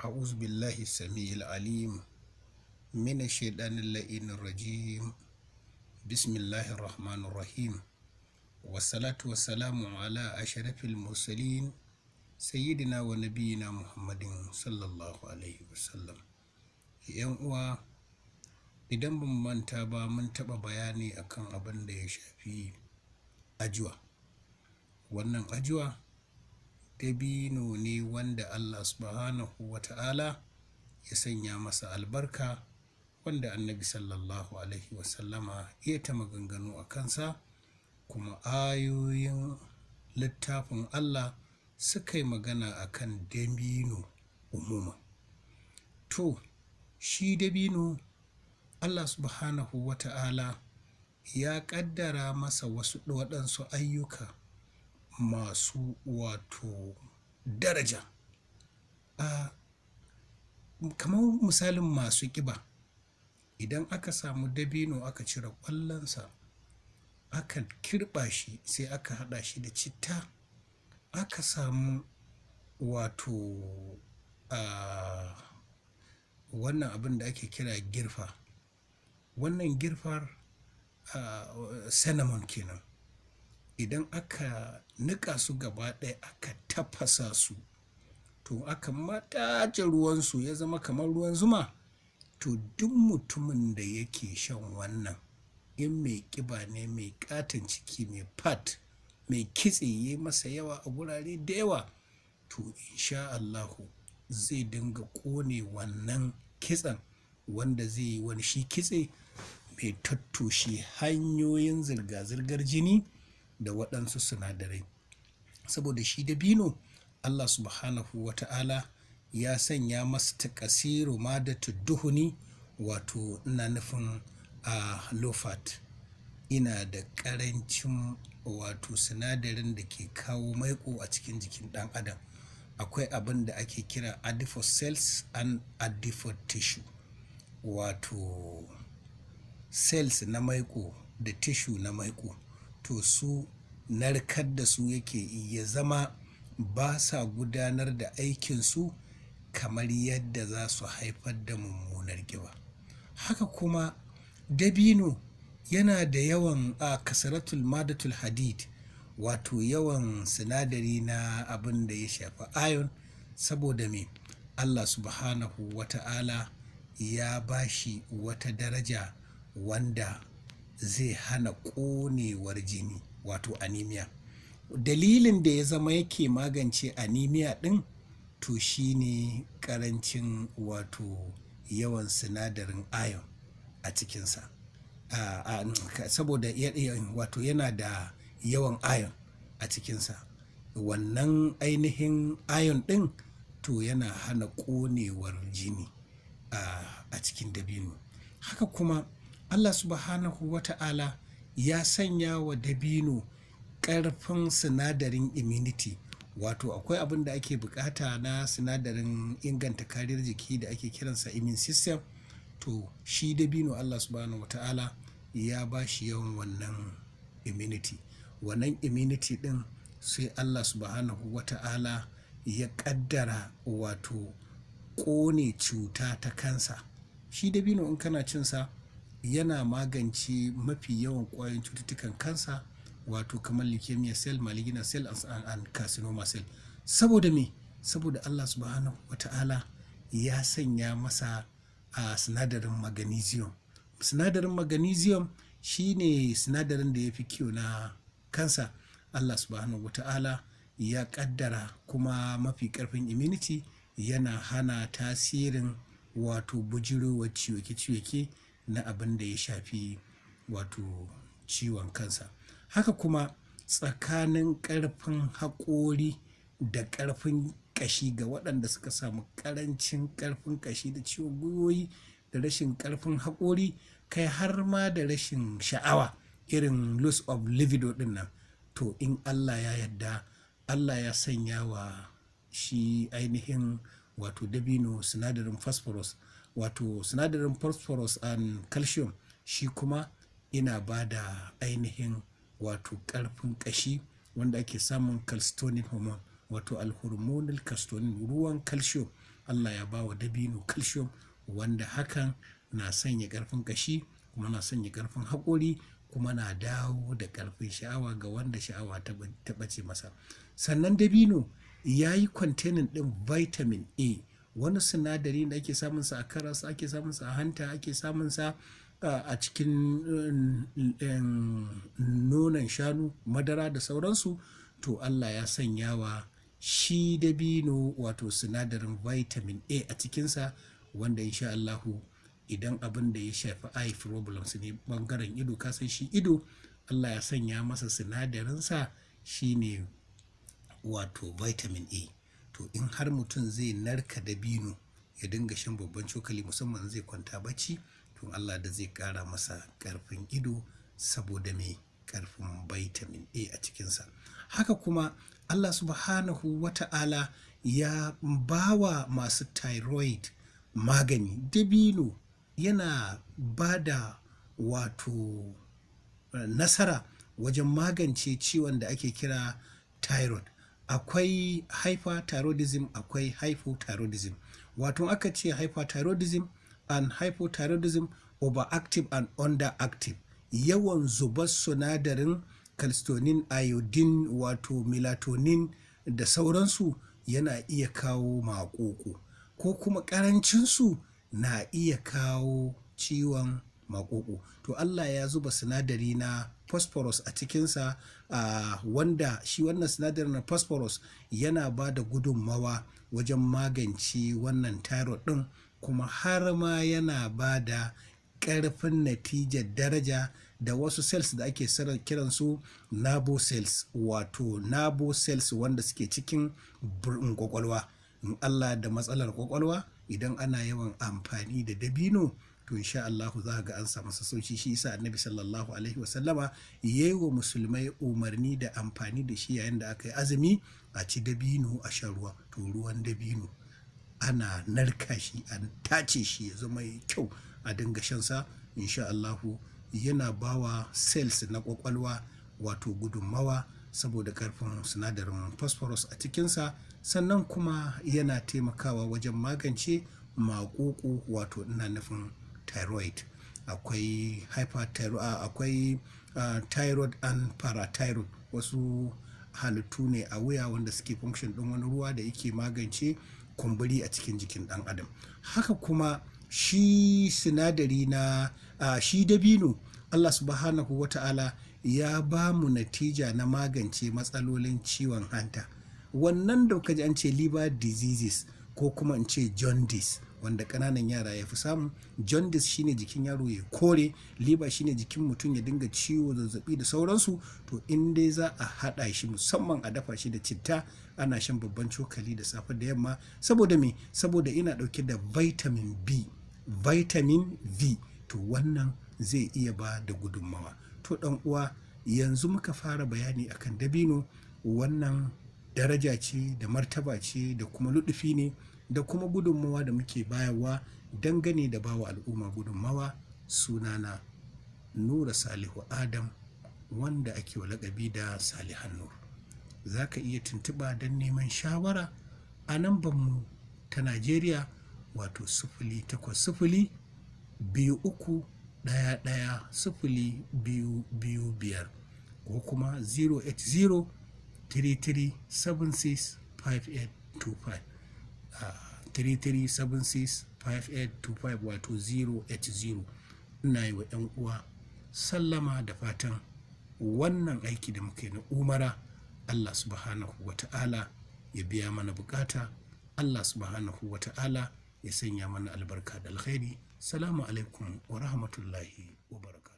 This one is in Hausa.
أعوذ بالله السميع العليم من الشيطان اللعين الرجيم. بسم الله الرحمن الرحيم، والصلاة والسلام على أشرف المرسلين سيدنا ونبينا محمد صلى الله عليه وسلم. ‘Yan uwa, idan ban manta ba mun taɓa bayani akan abin da ya shafi ajuwa. Wannan ajuwa dabino ne wanda Allah subhanahu wa ta'ala ya sanya masa albarka, wanda annabi sallallahu alaihi wasallama ya ta maganganu a kansa, kuma ayoyin littafin Allah suka yi magana akan dabino umuma. To, shi dabino Allah subhanahu wa ta'ala ya ƙaddara masa waɗansu ayyuka masu daraja, kamar misalin masu ƙiba. Idan aka samu dabino aka cire ƙwallonsa, aka kirɓa shi, sai aka haɗa shi da citta, aka samu wannan abin da ake kira girfa. Wannan girfar cinnamon kenan. Idan aka niƙa su gaba ɗaya aka tafasa su, to aka matace ruwansu ya zama kamar ruwan zuma, to duk mutumin da yake shan wannan, in mai ƙiba ne, mai ƙaton ciki, mai fat, mai kitse ya masa yawa a gurare da yawa, to insha Allahu zai dinga ƙone wannan kitsen, wanda zai yi wani shi kitse mai tattoshe hanyoyin zirga-zirgar jini da waɗansu sinadarai. Saboda shi dabino Allah subhanahu wa ta'ala ya sanya masa taƙasiru madatu duhuni, wato ina nufin low fat, ina da ƙarancin sinadarin da ke kawo maiƙo a cikin jikin ɗan adam. Akwai abin da ake kira adipose cells and adipose tissue, wato cells na maiƙo da tissue na maiƙo, to su narkar da su yake ya zama ba sa gudanar da aikinsu kamar yadda za su haifar da mummunar ƙiba. Haka kuma dabino yana da yawan kasaratul madatul hadid, wato yawan sinadari na abin da ya shafi iron. Saboda me? Allah subhanahu wa ta'ala ya ba shi wata daraja wanda zai hana ƙonewar jini, wato anemia. Dalilin da ya zama yake magance anemia ɗin, to shi ne ƙarancin yawan sinadarin iron a cikinsa. Saboda yana da yawan iron a cikinsa. Wannan ainihin iron ɗin to yana hana ƙonewar jini a cikin dabino. Haka kuma Allah subhanahu wa ta'ala ya sanya wa dabino ƙarfin sinadarin immunity, wato akwai abin da ake bukata na sinadarin inganta kariyar jiki da ake kiransa immune system. To shi dabino Allah subhanahu wa ta'ala ya ba shi yawan wannan immunity. Wannan immunity ɗin sai Allah subhanahu wa ta'ala ya ƙaddara ƙone cuta ta kansa. Shi dabino in kana cinsa yana magance mafi yawan ƙwayoyin cututtukan kansa, wato kamar leukemia cell, malignant cell and carcinoma cell. Saboda me? Saboda Allah subhanahu wa ta'ala ya sanya masa sinadarin magnesium. Sinadarin magnesium shi ne sinadarin da ya fi kyau na kansa. Allah subhanahu wa ta'ala ya ƙaddara kuma mafi ƙarfin immunity, yana hana tasirin bujirowar ciwoke-ciwoke na abin da ya shafi ciwon kansa. Haka kuma tsakanin ƙarfin haƙori da ƙarfin ƙashi ga waɗanda suka samu ƙarancin ƙarfin ƙashi da ciwon gwiwoyi da rashin ƙarfin haƙori, kai har ma da rashin sha'awa, irin loss of libido ɗin nan, to in Allah ya yarda, Allah ya sanya wa shi ainihin dabino sinadarin phosphorus, sinadarin phosphorus and calcium, shi kuma ina ba da ainihin ƙarfin ƙashi, wanda ake samun calcitonin hormone, alhormonal calcitonin, ruwan calcium Allah ya ba wa dabino calcium, wanda hakan na sanya ƙarfin ƙashi, kuma na sanya ƙarfin haƙori, kuma na dawo da ƙarfin sha'awa ga wanda sha'awa ta ɓace masa. Sannan dabino ya yi containing ɗin vitamin A, wani sinadari da ake samunsa a karas, ake samunsa a hanta, ake samunsa a cikin nonon shanu, madara da sauransu. To Allah ya sanya wa shi dabino wato sinadarin vitamin A a cikinsa, wanda insha Allahu idan abin da ya shafi eye problems ne, bangaren ido, kasan shi ido Allah ya sanya masa sinadarinsa shine wato vitamin A. To in har mutum zai narka dabino ya dinga shan babban cokali, musamman zai kwanta bacci, to Allah da zai kara masa karfin ido saboda mai karfin vitamin A a cikinsa. Haka kuma Allah subhanahu wata'ala ya bawa masu thyroid magani. Dabino yana ba da wato nasara wajen magance ciwon da ake kira thyroid. Akwai hyperthyroidism, akwai hypothyroidism. Wato aka ce hyperthyroidism and hypothyroidism, overactive and underactive, yawan zubar sinadarin calcitonin, iodine, wato melatonin da sauransu yana iya kawo maƙoƙo, ko kuma ƙarancinsu na iya kawo ciwon maƙoƙo. To Allah ya zuba sinadari na phosphorus a cikinsa, wanda shi wannan sinadarin na phosphorus yana ba da gudunmawa wajen magance wannan thyroid ɗin, kuma har ma yana ba da ƙarfin natijar daraja da wasu cells da ake kiransu nerve cells, wato nerve cells wanda suke cikin kwakwalwa. In Allah da matsalar kwakwalwa, idan ana yawan amfani da dabino, to insha Allah za ga an samu sassauci. Shi yasa Annabi sallallahu alaihi wasallama yayi wa musulmai umarni da amfani da shi yayin da aka yi azumi, a ci dabino, a sha ruwa. To ruwan dabino ana narka shi, an tace shi ya zama kyau, a dinga shansa. Insha Allahu yana bawa cells na kwakwalwa wato gudunmawa saboda karfin sinadarin phosphorus a cikinsa. Sannan kuma yana taimakawa wajen magance maƙoƙo, wato ina nufin thyroid. Akwai akwai thyroid and parathyroid, wasu halittu ne a wuya wanda suke function ɗin wani ruwa da yake magance kumburi a cikin jikin ɗan adam. Haka kuma shi sinadari na shi dabino, Allah subhanahu wata'ala ya ba mu natija na magance matsalolin ciwon hanta. Wannan da kaji an ce liver diseases, ko kuma in ce jaundice, wanda ƙananan yara ya fi samu. Jaundice shine jikin yaro ya kore, liver shine jikin mutum ya dinga ciwo, zazzabi da sauransu. To in dai za a haɗa shi, musamman a dafa shi da citta, ana shan babban cokali da safe da yamma. Saboda me? Saboda ina ɗauke da vitamin B, vitamin V. To wannan zai iya ba da gudunmawa. To ɗan uwa, yanzu muka fara bayani akan dabino. Wannan daraja ce da martaba ce da kuma luɗufi ne da kuma gudunmawa da muke bayarwa dangane da bawa al'umma gudunmawa. Sunana Nura Salihu Adam, wanda ake wa laƙabi da Salihan Nur. Za ka iya tuntuɓa don neman shawara a nambanmu ta Najeriya, wato 08023110225, ko kuma 08033765825, 33765825, wato 080. Ina yi wa 'yan uwa sallama da fatan wannan aiki da muke na umara, Allah subhanahu wata'ala ya biya mana bukata. Allah subhanahu wata'ala ya sanya mana albarka da alkhairi. Salamu alaikum wa rahmatullahi wa barakatuh.